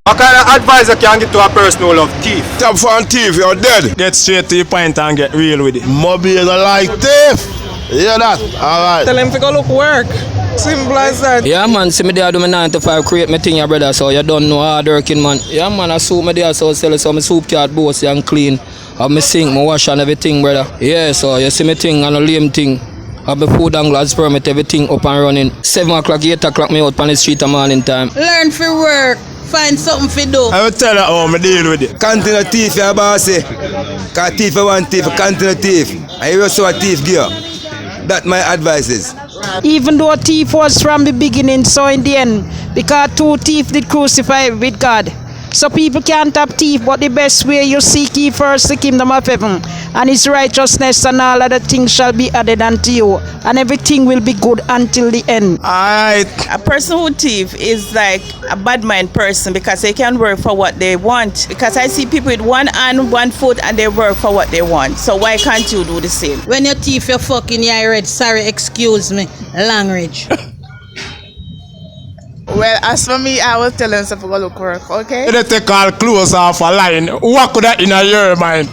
What kind of advice you can give to a person who love thief? Stop for thief, you're dead. Get straight to the point and get real with it. Mobby is like thief. You hear that? Alright. Tell him to go look work. Simple as that. Yeah, man, see me there do my 9 to 5, create my thing, your brother, so you don't know hard working, man. Yeah, man, I soup me there, so sell so my soup card bossy and clean. Have me sink, my wash and everything, brother. Yeah, so you see me thing and a lame thing. Have the food and glass permit, everything up and running. 7 o'clock, 8 o'clock, me out on the street a morning time. Learn for work. Find something for do. I will tell her how I deal with it. Continue thief, your bossy. Cause thief you want thief, continue thief. And you also a thief gear. That my advice is. Even though a thief was from the beginning, so in the end, because 2 thieves did crucify with God. So people can't have thief, but the best way you seek ye first the kingdom of heaven, and his righteousness, and all other things shall be added unto you, and everything will be good until the end. Alright. A person who thief is like a bad mind person because they can work for what they want. Because I see people with one hand, one foot, and they work for what they want. So why can't you do the same? When you thief, you fucking yeah, red. Sorry, excuse me. Language. Well, as for me, I will tell them to go look work, okay? You take all clothes off a line. What could that in your mind?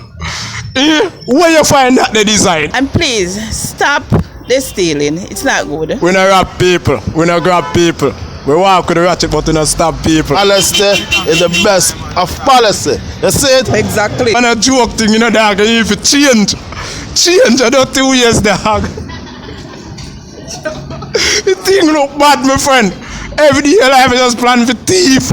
Where you find that the design? And please, stop the stealing. It's not good. We don't rob people. We don't grab people. We walk with the ratchet but we don't stop people. Honesty is the best of policy. You see it? Exactly. And a joke thing, you know, dog, if you change another 2 years, dog. The thing look bad, my friend. Every day your life is just plan for thief.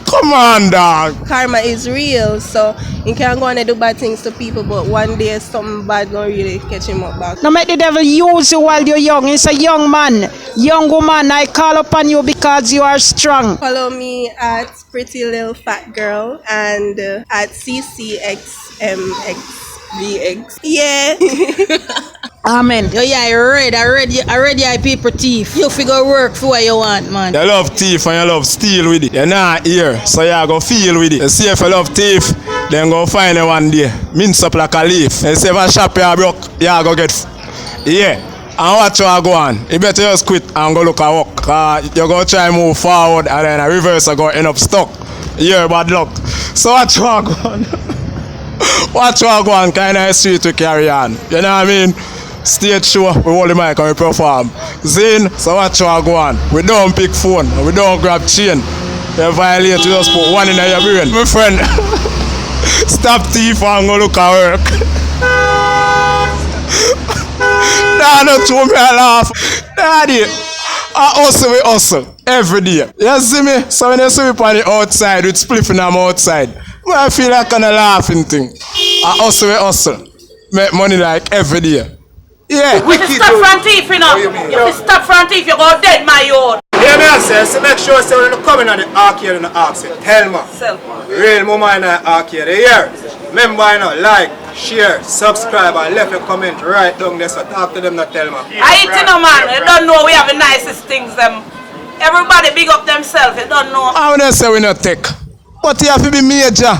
Come on, dog. Karma is real, so you can't go and do bad things to people, but one day something bad gonna really catch him up back. Now make the devil use you while you're young. It's a young man, young woman. I call upon you because you are strong. Follow me at Pretty Little Fat Girl and at CCXMXVX. Yeah. Amen. Yo, yeah, already I people thief. You figure work for what you want, man. You love thief and you love steal with it. You're not here, so you go feel with it. You see if you love thief, then go find it one day. Mince up like a leaf. You see if a shop you broke, you go get. Yeah. And watch you go on. You better just quit and go look at work. You go try and move forward and then a reverse you go end up stuck. Yeah, bad luck. So watch you go on. Watch you go on, kind of street to carry on. You know what I mean? Stage show, we hold the mic and we perform. Zane, so watch you go on. We don't pick phone, we don't grab chain. You violate, you just put one in your brain. My friend, stop thief and go look at work. Nah, not show me a laugh. Daddy, I hustle every day. You see me? So when you see me on the outside with spliffing them outside, I feel like kind of laughing thing. I hustle. Make money like every day. Yeah. You stop from thief, you know. You stop from thief, you go dead, my own. Yeah, me I say, so make sure so when you come in on the arcade and the ask it, tell me. Real mama in the arcade, here. Remember, you know, like, share, subscribe, and left a comment right down there, so talk to them, not tell me. I eat, you know, man. You don't know we have the nicest things, them. Everybody big up themselves, you don't know. I wouldn't say we not take. But you have to be major.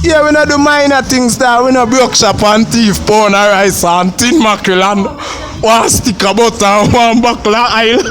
Yeah, we not do minor things there. We not broke shop and thief, pound and rice and tin mackerel and one stick of butter and one buckle of oil.